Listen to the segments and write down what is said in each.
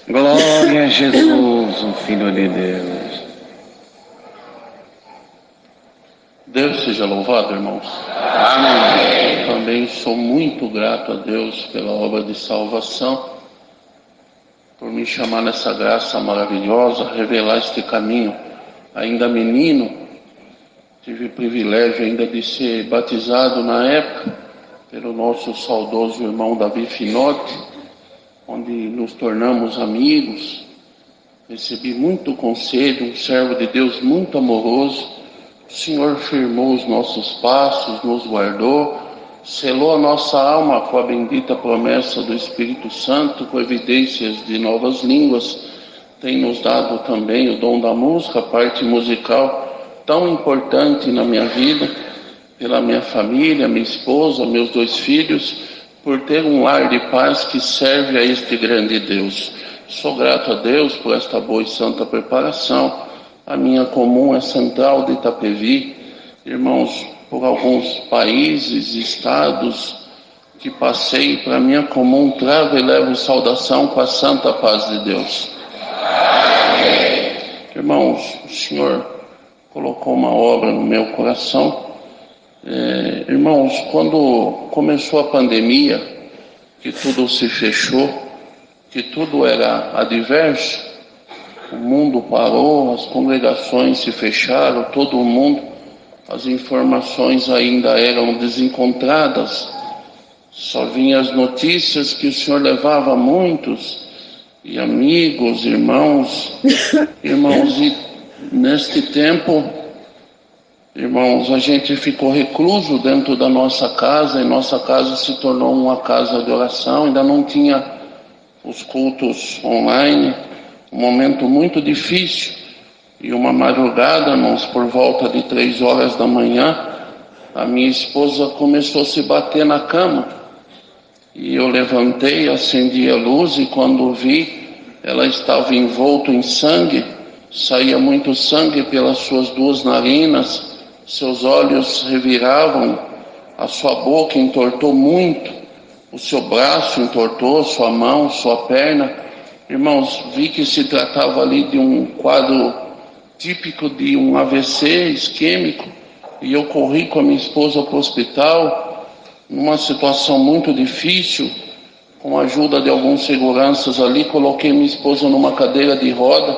Glória a Jesus, o Filho de Deus. Deus seja louvado, irmãos. Amém. Também sou muito grato a Deus pela obra de salvação, por me chamar nessa graça maravilhosa, revelar este caminho. Ainda menino, tive o privilégio ainda de ser batizado na época pelo nosso saudoso irmão Davi Finotti, onde nos tornamos amigos. Recebi muito conselho, um servo de Deus muito amoroso. O Senhor firmou os nossos passos, nos guardou, selou a nossa alma com a bendita promessa do Espírito Santo, com evidências de novas línguas. Tem nos dado também o dom da música, a parte musical tão importante na minha vida, pela minha família, minha esposa, meus 2 filhos, por ter um lar de paz que serve a este grande Deus. Sou grato a Deus por esta boa e santa preparação. A minha comum é Central de Itapevi. Irmãos, por alguns países, estados que passei, para minha comum trago e levo saudação com a santa paz de Deus. Irmãos, o Senhor colocou uma obra no meu coração. Irmãos, quando começou a pandemia, que tudo se fechou, que tudo era adverso, o mundo parou, as congregações se fecharam, todo mundo, as informações ainda eram desencontradas, só vinham as notícias que o Senhor levava a muitos, e amigos, irmãos, e neste tempo, irmãos, a gente ficou recluso dentro da nossa casa, e nossa casa se tornou uma casa de oração, ainda não tinha os cultos online, um momento muito difícil. E uma madrugada, irmãos, por volta de 3 horas da manhã, a minha esposa começou a se bater na cama. E eu levantei, acendi a luz, e quando vi, ela estava envolta em sangue, saía muito sangue pelas suas 2 narinas, seus olhos reviravam, a sua boca entortou muito, o seu braço entortou, sua mão, sua perna. Irmãos, vi que se tratava ali de um quadro típico de um AVC isquêmico, e eu corri com a minha esposa para o hospital, numa situação muito difícil. Com a ajuda de alguns seguranças ali, coloquei minha esposa numa cadeira de roda,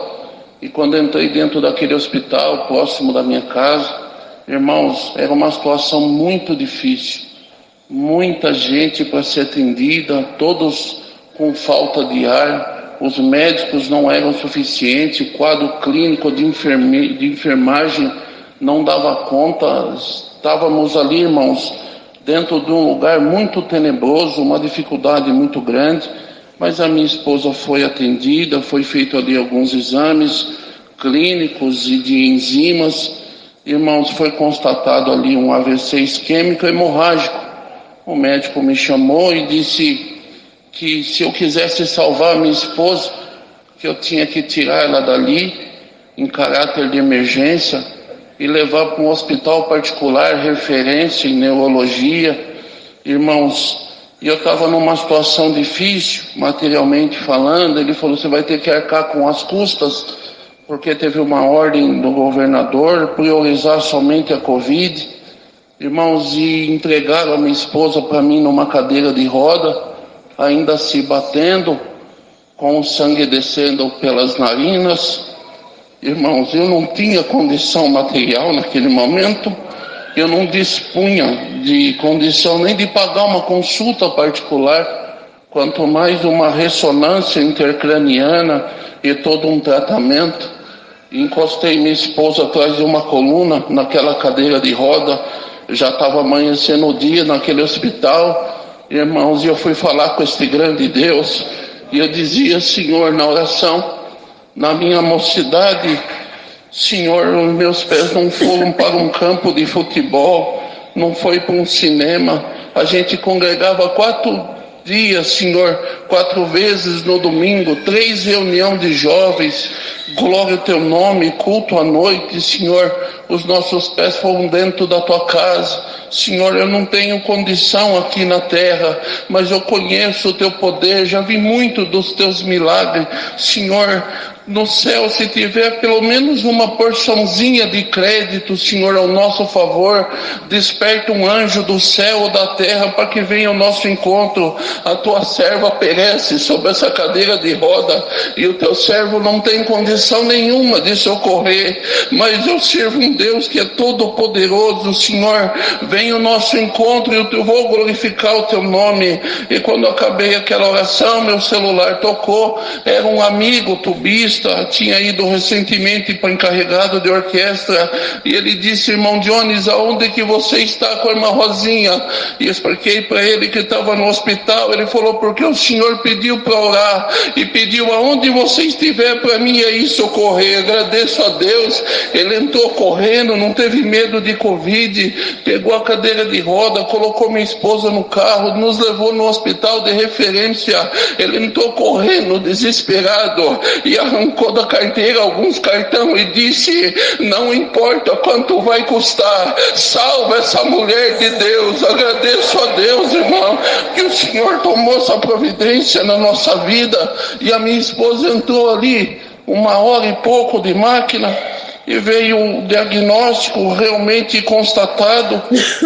e quando entrei dentro daquele hospital, próximo da minha casa, irmãos, era uma situação muito difícil, muita gente para ser atendida, todos com falta de ar. Os médicos não eram suficientes, o quadro clínico de enfermagem não dava conta. Estávamos ali, irmãos, dentro de um lugar muito tenebroso, uma dificuldade muito grande, mas a minha esposa foi atendida, foi feito ali alguns exames clínicos e de enzimas. Irmãos, foi constatado ali um AVC isquêmico hemorrágico. O médico me chamou e disse que se eu quisesse salvar a minha esposa, que eu tinha que tirar ela dali, em caráter de emergência, e levar para um hospital particular, referência em neurologia. Irmãos, e eu estava numa situação difícil, materialmente falando. Ele falou: você vai ter que arcar com as custas, porque teve uma ordem do governador priorizar somente a Covid. Irmãos, e entregaram a minha esposa para mim numa cadeira de roda, ainda se batendo, com o sangue descendo pelas narinas. Irmãos, eu não tinha condição material naquele momento, eu não dispunha de condição nem de pagar uma consulta particular, quanto mais uma ressonância intercraniana e todo um tratamento. Encostei minha esposa atrás de uma coluna, naquela cadeira de roda. Já estava amanhecendo o dia naquele hospital, irmãos, e eu fui falar com este grande Deus, e eu dizia: Senhor, na oração, na minha mocidade, Senhor, os meus pés não foram para um campo de futebol, não foi para um cinema. A gente congregava 4 dias, Senhor, 4 vezes no domingo, 3 reuniões de jovens, glória ao teu nome, culto à noite, Senhor. os nossos pés foram dentro da tua casa. Senhor, eu não tenho condição aqui na terra, mas eu conheço o teu poder, já vi muito dos teus milagres. Senhor, no céu, se tiver pelo menos uma porçãozinha de crédito, Senhor, ao nosso favor, desperta um anjo do céu ou da terra para que venha ao nosso encontro. A tua serva perece sobre essa cadeira de roda e o teu servo não tem condição nenhuma de socorrer, mas eu sirvo um Deus que é todo poderoso. Senhor, vem ao nosso encontro e eu vou glorificar o teu nome. E quando acabei aquela oração, meu celular tocou, era um amigo tubista, tinha ido recentemente para encarregado de orquestra, e ele disse: irmão Jones, aonde que você está com a irmã Rosinha? E eu expliquei para ele que estava no hospital. Ele falou: porque o senhor pediu para orar, e pediu aonde você estiver para mim aí socorrer. Agradeço a Deus, ele entrou correndo, não teve medo de Covid, pegou a cadeira de roda, colocou minha esposa no carro, nos levou no hospital de referência. Ele entrou correndo, desesperado, e arrancou da carteira alguns cartões e disse: não importa quanto vai custar, salva essa mulher de Deus. Agradeço a Deus, irmão, que o Senhor tomou essa providência na nossa vida. E a minha esposa entrou ali 1h e pouco de máquina e veio um diagnóstico realmente constatado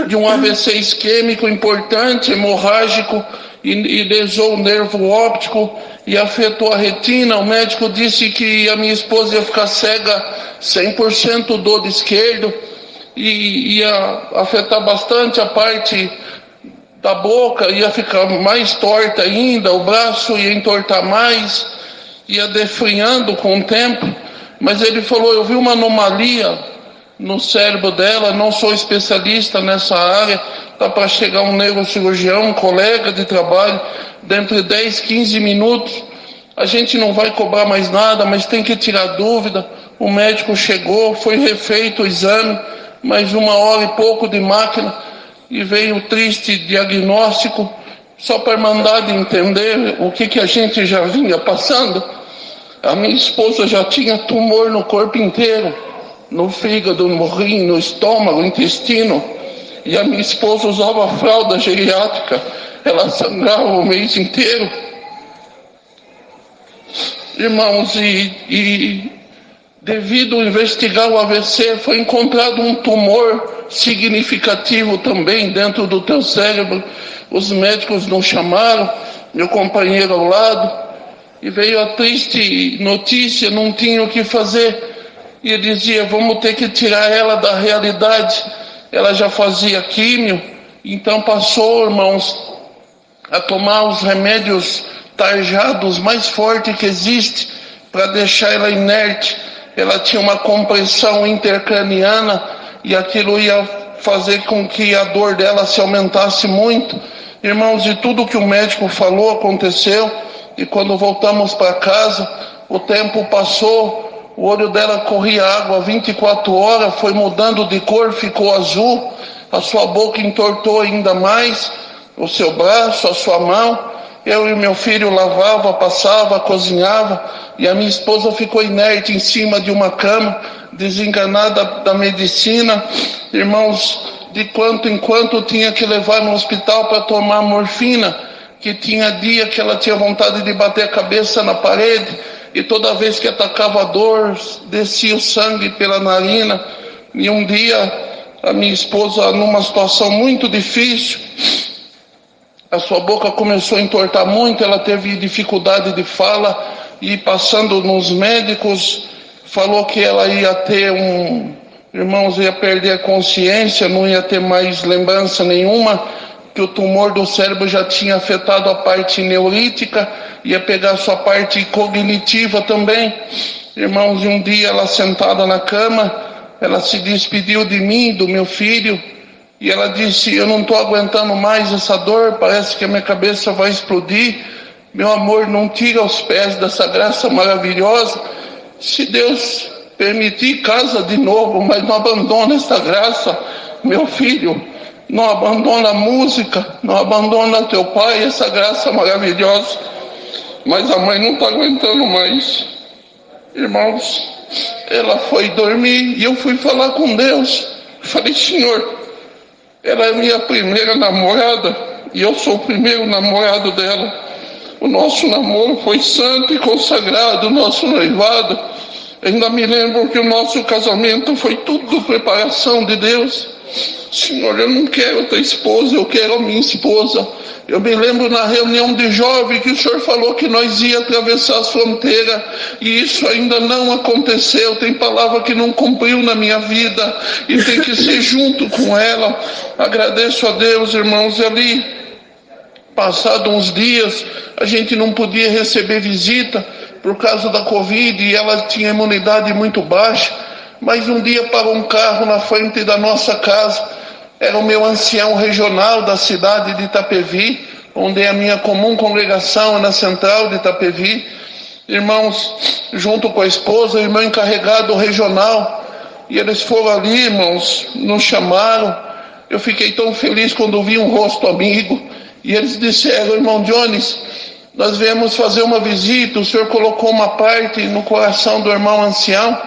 de um AVC isquêmico importante, hemorrágico, e lesou o nervo óptico e afetou a retina. O médico disse que a minha esposa ia ficar cega 100% do olho esquerdo, e ia afetar bastante a parte da boca, ia ficar mais torta ainda, o braço ia entortar mais, ia definhando com o tempo. Mas ele falou: eu vi uma anomalia no cérebro dela, não sou especialista nessa área, está para chegar um neurocirurgião, um colega de trabalho, dentro de 10, 15 minutos, a gente não vai cobrar mais nada, mas tem que tirar dúvida. O médico chegou, foi refeito o exame, mais 1h e pouco de máquina, e veio o triste diagnóstico. Só para mandar de entender o que a gente já vinha passando, a minha esposa já tinha tumor no corpo inteiro, no fígado, no rim, no estômago, no intestino, e a minha esposa usava fralda geriátrica, ela sangrava o mês inteiro. Irmãos, e devido a investigar o AVC, foi encontrado um tumor significativo também dentro do teu cérebro. Os médicos nos chamaram, meu companheiro ao lado, e veio a triste notícia: não tinha o que fazer. E ele dizia: vamos ter que tirar ela da realidade. Ela já fazia químio, então passou, irmãos, a tomar os remédios tarjados mais fortes que existe para deixar ela inerte. Ela tinha uma compressão intercraniana e aquilo ia fazer com que a dor dela se aumentasse muito. Irmãos, e tudo que o médico falou aconteceu. E quando voltamos para casa, o tempo passou, o olho dela corria água 24 horas, foi mudando de cor, ficou azul, a sua boca entortou ainda mais, o seu braço, a sua mão. Eu e meu filho lavava, passava, cozinhava, e a minha esposa ficou inerte em cima de uma cama, desenganada da medicina. Irmãos, de quanto em quanto tinha que levar no hospital para tomar morfina, que tinha dia que ela tinha vontade de bater a cabeça na parede, e toda vez que atacava a dor, descia o sangue pela narina. E um dia, a minha esposa, numa situação muito difícil, a sua boca começou a entortar muito, ela teve dificuldade de fala, e passando nos médicos, falou que ela ia ter irmãos, ia perder a consciência, não ia ter mais lembrança nenhuma, que o tumor do cérebro já tinha afetado a parte neurolítica, ia pegar a sua parte cognitiva também. Irmãos, e um dia ela sentada na cama, ela se despediu de mim, do meu filho, e ela disse: eu não estou aguentando mais essa dor, parece que a minha cabeça vai explodir. Meu amor, não tira os pés dessa graça maravilhosa. Se Deus permitir, casa de novo, mas não abandona essa graça, meu filho. Não abandona a música, não abandona teu pai, essa graça maravilhosa. Mas a mãe não está aguentando mais. Irmãos, ela foi dormir e eu fui falar com Deus. Falei, Senhor, ela é minha primeira namorada e eu sou o primeiro namorado dela. O nosso namoro foi santo e consagrado, o nosso noivado. Ainda me lembro que o nosso casamento foi tudo preparação de Deus. Senhor, eu não quero outra esposa, eu quero a minha esposa. Eu me lembro na reunião de jovem que o Senhor falou que nós ia atravessar as fronteiras e isso ainda não aconteceu. Tem palavra que não cumpriu na minha vida e tem que ser junto com ela. Agradeço a Deus, irmãos, e ali, passado uns dias, a gente não podia receber visita por causa da Covid e ela tinha imunidade muito baixa. Mas um dia parou um carro na frente da nossa casa. Era o meu ancião regional da cidade de Itapevi, onde é a minha comum congregação, na central de Itapevi. Irmãos, junto com a esposa, irmão encarregado regional. E eles foram ali, irmãos, nos chamaram. Eu fiquei tão feliz quando vi um rosto amigo. E eles disseram, irmão Jones, nós viemos fazer uma visita, o senhor colocou uma parte no coração do irmão ancião.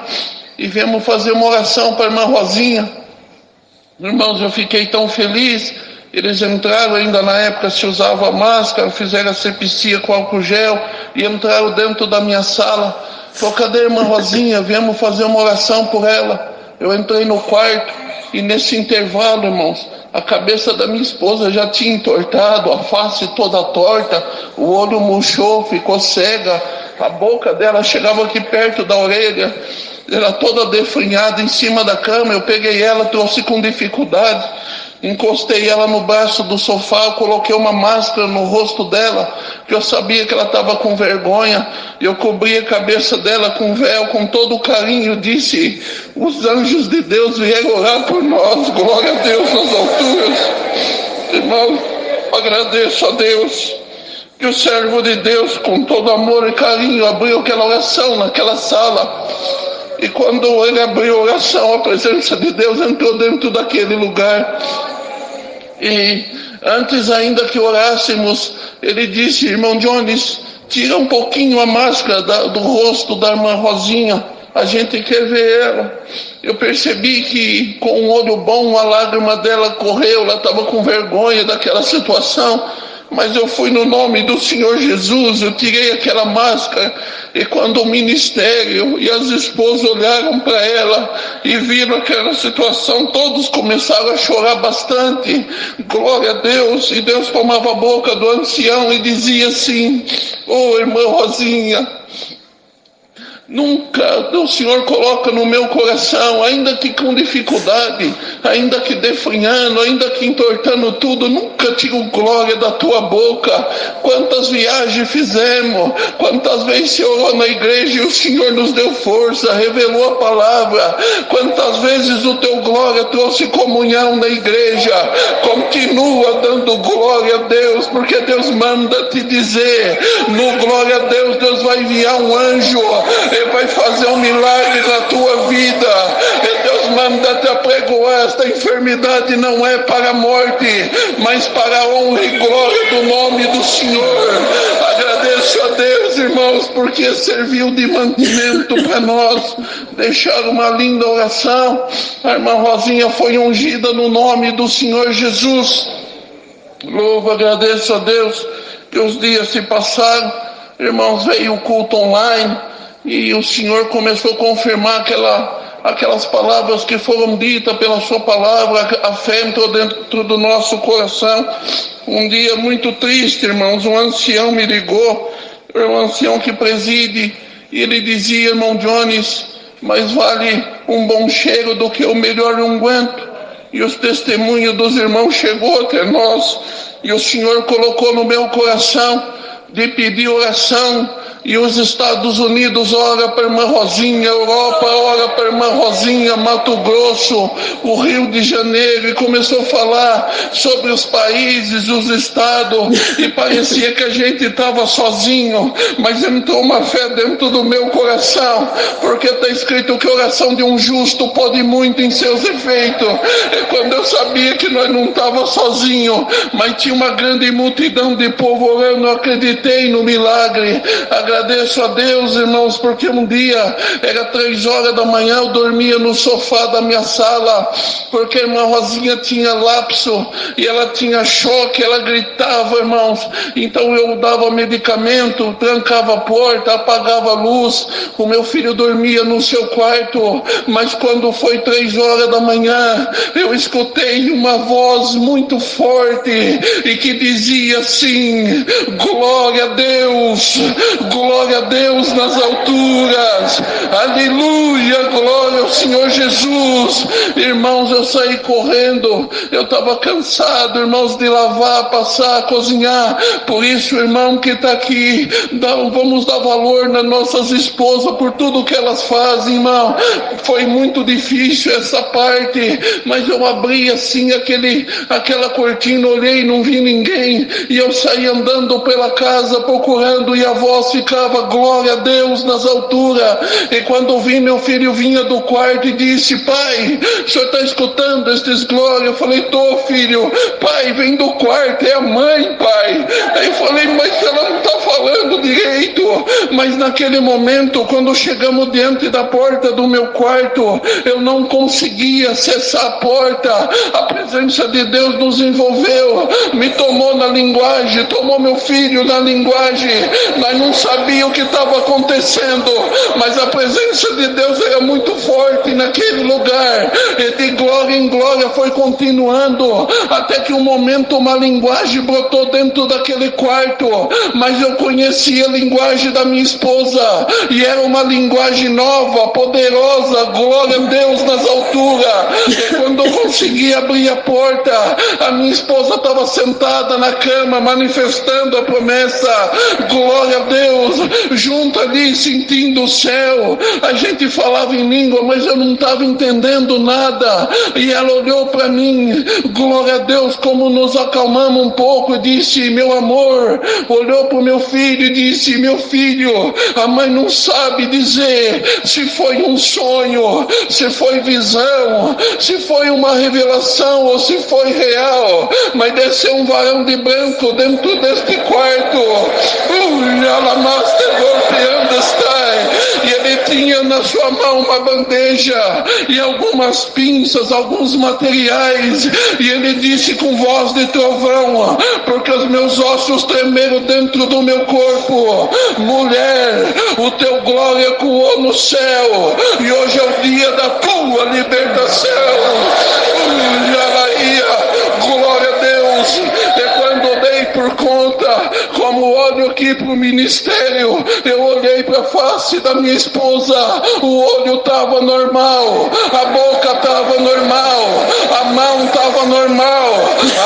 E viemos fazer uma oração para a irmã Rosinha. Irmãos, eu fiquei tão feliz. Eles entraram, ainda na época se usava máscara, fizeram a sepsia com álcool gel e entraram dentro da minha sala. Falou, cadê a irmã Rosinha? Viemos fazer uma oração por ela. Eu entrei no quarto e nesse intervalo, irmãos, a cabeça da minha esposa já tinha entortado, a face toda torta, o olho murchou, ficou cega, a boca dela chegava aqui perto da orelha. Era toda definhada em cima da cama. Eu peguei ela, trouxe com dificuldade, encostei ela no braço do sofá, eu coloquei uma máscara no rosto dela, que eu sabia que ela estava com vergonha. Eu cobri a cabeça dela com véu, com todo o carinho, disse, os anjos de Deus vieram orar por nós, glória a Deus nas alturas. Irmão, agradeço a Deus, que o servo de Deus, com todo amor e carinho, abriu aquela oração naquela sala. E quando ele abriu a oração, a presença de Deus entrou dentro daquele lugar. E antes ainda que orássemos, ele disse, irmão Jones, tira um pouquinho a máscara do rosto da irmã Rosinha, a gente quer ver ela. Eu percebi que com um olho bom a lágrima dela correu, ela estava com vergonha daquela situação. Mas eu fui no nome do Senhor Jesus, eu tirei aquela máscara, e quando o ministério e as esposas olharam para ela e viram aquela situação, todos começaram a chorar bastante, glória a Deus, e Deus tomava a boca do ancião e dizia assim, ô irmã Rosinha, nunca o Senhor coloca no meu coração, ainda que com dificuldade, ainda que definhando, ainda que entortando tudo, nunca tiro glória da tua boca. Quantas viagens fizemos, quantas vezes se orou na igreja e o Senhor nos deu força, revelou a palavra, quantas vezes o teu glória trouxe comunhão na igreja. Continua dando glória a Deus, porque Deus manda te dizer, no glória a Deus, Deus vai enviar um anjo, Ele vai fazer um milagre na tua vida. E Deus manda te apregoar, esta enfermidade não é para a morte, mas para a honra e glória do nome do Senhor. Agradeço a Deus, irmãos, porque serviu de mantimento para nós. Deixaram uma linda oração. A irmã Rosinha foi ungida no nome do Senhor Jesus. Louvo, agradeço a Deus que os dias se passaram. Irmãos, veio o culto online e o Senhor começou a confirmar aquelas palavras que foram ditas pela sua palavra. A fé entrou dentro do nosso coração. Um dia muito triste, irmãos, um ancião me ligou, um ancião que preside, e ele dizia, irmão Jones, mais vale um bom cheiro do que o melhor unguento. E os testemunhos dos irmãos chegou até nós, e o Senhor colocou no meu coração de pedir oração. E os Estados Unidos ora para a irmã Rosinha, Europa ora para a irmã Rosinha, Mato Grosso, o Rio de Janeiro, e começou a falar sobre os países, os estados, e parecia que a gente estava sozinho, mas entrou uma fé dentro do meu coração, porque está escrito que a oração de um justo pode muito em seus efeitos. E quando eu sabia que nós não estávamos sozinhos, mas tinha uma grande multidão de povo orando, eu acreditei no milagre. agradeço a Deus, irmãos, porque um dia, era 3 horas da manhã, eu dormia no sofá da minha sala, porque a irmã Rosinha tinha lapso, e ela tinha choque, ela gritava, irmãos, então eu dava medicamento, trancava a porta, apagava a luz, o meu filho dormia no seu quarto, mas quando foi 3 horas da manhã, eu escutei uma voz muito forte, e que dizia assim: glória a Deus nas alturas, aleluia, glória ao Senhor Jesus. Irmãos, eu saí correndo, eu estava cansado, irmãos, de lavar, passar, cozinhar, por isso, irmão que está aqui, vamos dar valor nas nossas esposas, por tudo que elas fazem, irmão. Foi muito difícil essa parte, mas eu abri assim aquela cortina, olhei e não vi ninguém, e eu saí andando pela casa procurando, e a voz ficava: glória a Deus nas alturas. E quando vi, meu filho vinha do quarto e disse: pai, o senhor está escutando estes glórias? Eu falei: tô, filho. Pai, vem do quarto, é a mãe, pai. Aí eu falei: mas ela não está falando direito. Mas naquele momento, quando chegamos diante da porta do meu quarto, eu não conseguia acessar a porta. A presença de Deus nos envolveu, me tomou na linguagem, tomou meu filho na linguagem. Nós não sabíamos o que estava acontecendo, mas a presença de Deus era muito forte naquele lugar, e de glória em glória foi continuando, até que um momento uma linguagem brotou dentro daquele quarto, mas eu conhecia a linguagem da minha esposa, e era uma linguagem nova, poderosa, glória a Deus nas alturas. E quando eu consegui abrir a porta, a minha esposa estava sentada na cama, manifestando a promessa, glória a Deus, junto ali, sentindo o céu. A gente falava em língua, mas eu não estava entendendo nada, e ela olhou para mim, glória a Deus, como nos acalmamos um pouco, e disse: meu amor, olhou para o meu filho e disse: meu filho, a mãe não sabe dizer se foi um sonho, se foi visão, se foi uma revelação ou se foi real, mas desceu um varão de branco dentro deste quarto, e ele tinha na sua mão uma bandeja e algumas pinças, alguns materiais, e ele disse com voz de trovão, porque os meus ossos tremeram dentro do meu corpo: mulher, o teu glória ecoou no céu, e hoje é o dia da tua libertação. Glória a Deus. E quando eu dei por conta, como olho aqui para o ministério, eu olhei para a face da minha esposa, o olho estava normal, a boca estava normal, a mão estava normal,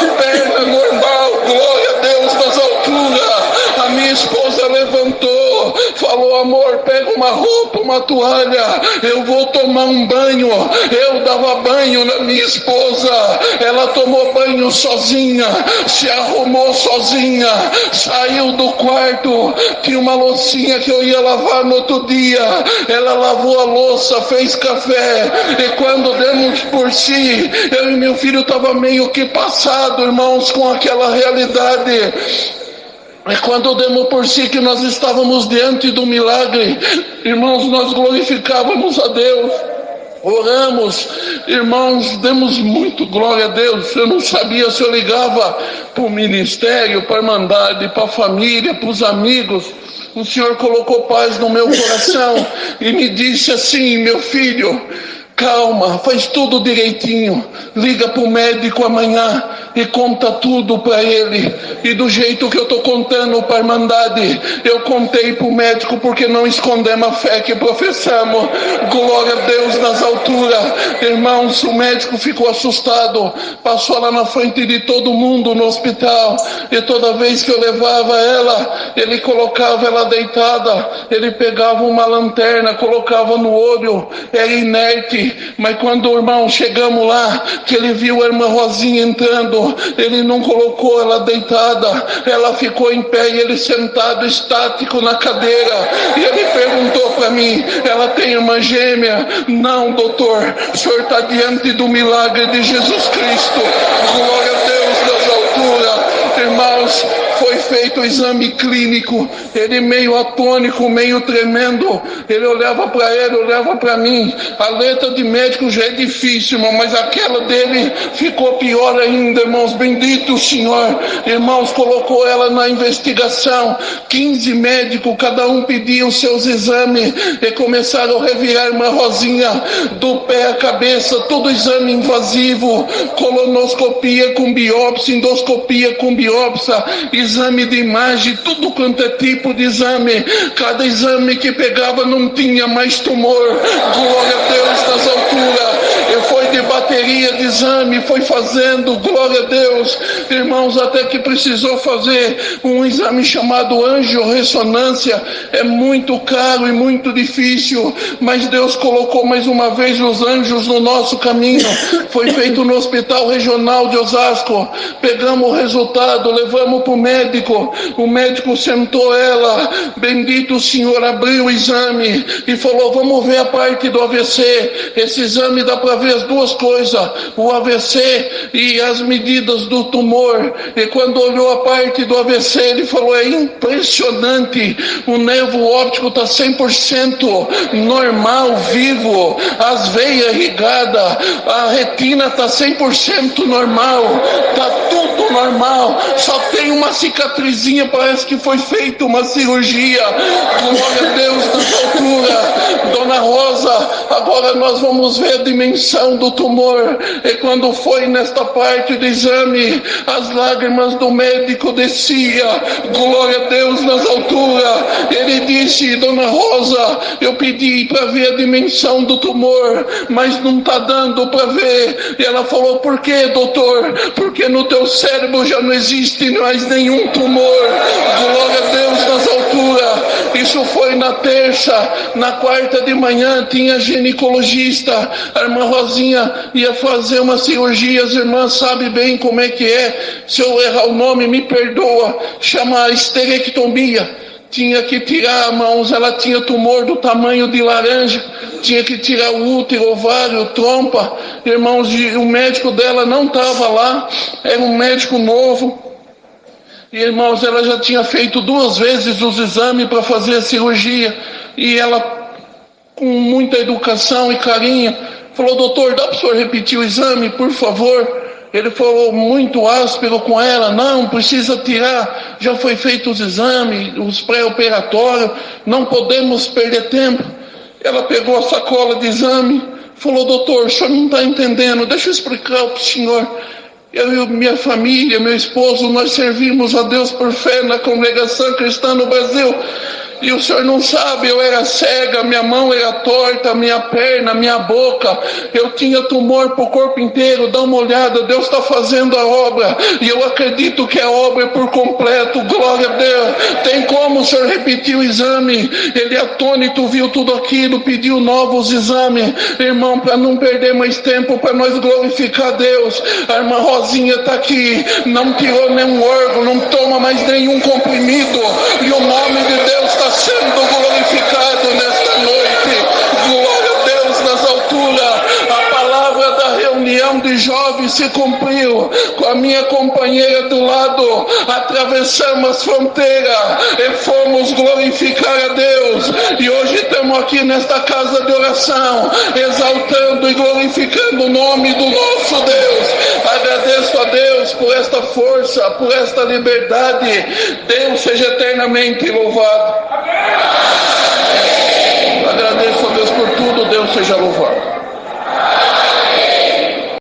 a perna normal, glória a Deus nas alturas. A minha esposa levantou, falou: amor, pega uma roupa, uma toalha, eu vou tomar um banho. Eu dava banho na minha esposa, ela tomou banho sozinha, se arrumou sozinha, saiu do quarto, tinha uma loucinha que eu ia lavar no outro dia, ela lavou a louça, fez café, e quando demos por si, eu e meu filho estava meio que passado, irmãos, com aquela realidade. É quando demos por si que nós estávamos diante do milagre, irmãos, nós glorificávamos a Deus, oramos, irmãos, demos muito glória a Deus. Eu não sabia se eu ligava para o ministério, para a irmandade, para a família, para os amigos. O Senhor colocou paz no meu coração e me disse assim: meu filho, calma, faz tudo direitinho, liga para o médico amanhã e conta tudo para ele. E do jeito que eu estou contando para a irmandade, eu contei para o médico, porque não escondemos a fé que professamos. Glória a Deus nas alturas. Irmãos, o médico ficou assustado, passou lá na frente de todo mundo no hospital, e toda vez que eu levava ela, ele colocava ela deitada, ele pegava uma lanterna, colocava no olho, era inerte. Mas quando, irmão, chegamos lá, que ele viu a irmã Rosinha entrando, ele não colocou ela deitada, ela ficou em pé e ele sentado, estático na cadeira. E ele perguntou para mim: ela tem irmã gêmea? Não, doutor, o senhor está diante do milagre de Jesus Cristo. Glória a Deus das alturas. Irmãos, Deus, foi feito o exame clínico. Ele meio atônico, meio tremendo. Ele olhava para ele, olhava para mim. A letra de médico já é difícil, irmão, mas aquela dele ficou pior ainda, irmãos. Bendito o Senhor. Irmãos, colocou ela na investigação. 15 médicos, cada um pedia os seus exames. E começaram a revirar a irmã Rosinha do pé à cabeça, todo exame invasivo, colonoscopia com biópsia, endoscopia com biópsia, exame de imagem, tudo quanto é tipo de exame. Cada exame que pegava não tinha mais tumor. Glória a Deus nas alturas. E foi de bateria de exame, foi fazendo, glória a Deus, irmãos, até que precisou fazer um exame chamado angiorressonância. É muito caro e muito difícil, mas Deus colocou mais uma vez os anjos no nosso caminho. Foi feito no Hospital Regional de Osasco. Pegamos o resultado, levamos para o médico sentou ela, bendito o Senhor, abriu o exame e falou: vamos ver a parte do AVC. Esse exame dá para ver as duas coisas, o AVC e as medidas do tumor. E quando olhou a parte do AVC, ele falou: é impressionante, o nervo óptico está 100% normal, vivo, as veias irrigadas, a retina está 100% normal, está tudo normal, só tem uma cicatrizinha, parece que foi feita uma cirurgia. Glória a Deus nas alturas. Dona Rosa, agora nós vamos ver a dimensão do tumor. E quando foi nesta parte do exame, as lágrimas do médico desciam. Glória a Deus nas alturas. Ele disse: Dona Rosa, eu pedi para ver a dimensão do tumor, mas não está dando para ver. E ela falou: por que, doutor? Porque no teu cérebro já não existe mais nenhum tumor. Glória a Deus nas alturas. Isso foi na terça. Na quarta de manhã tinha ginecologista. A irmã Rosinha ia fazer uma cirurgia. As irmãs sabem bem como é que é. Se eu errar o nome, me perdoa. Chama esterectomia. Tinha que tirar, irmãos, ela tinha tumor do tamanho de laranja, tinha que tirar o útero, ovário, trompa. Irmãos, o médico dela não estava lá, era um médico novo. E, irmãos, ela já tinha feito 2 vezes os exames para fazer a cirurgia. E ela, com muita educação e carinho, falou: doutor, dá para o senhor repetir o exame, por favor? Ele falou muito áspero com ela: não, precisa tirar, já foi feito os exames, os pré-operatórios, não podemos perder tempo. Ela pegou a sacola de exame, falou: doutor, o senhor não está entendendo, deixa eu explicar para o senhor. Eu e minha família, meu esposo, nós servimos a Deus por fé na congregação cristã no Brasil. E o senhor não sabe, eu era cega, minha mão era torta, minha perna, minha boca, eu tinha tumor pro corpo inteiro. Dá uma olhada, Deus está fazendo a obra, e eu acredito que a obra é por completo. Glória a Deus. Tem como o senhor repetir o exame? Ele atônito viu tudo aquilo, pediu novos exames, irmão, para não perder mais tempo, para nós glorificar a Deus. A irmã Rosinha está aqui, não tirou nenhum órgão, não toma mais nenhum comprimido, e o nome de Deus está sendo glorificado nesta noite. Glória a Deus nas alturas. A palavra da reunião de jovens se cumpriu. Com a minha companheira do lado, atravessamos as fronteiras e fomos glorificar a Deus. E hoje estamos aqui nesta casa de oração, exaltando e glorificando o nome do nosso Deus. Agradeço a Deus por esta força, por esta liberdade. Deus seja eternamente louvado. Agradeço a Deus por tudo. Deus seja louvado.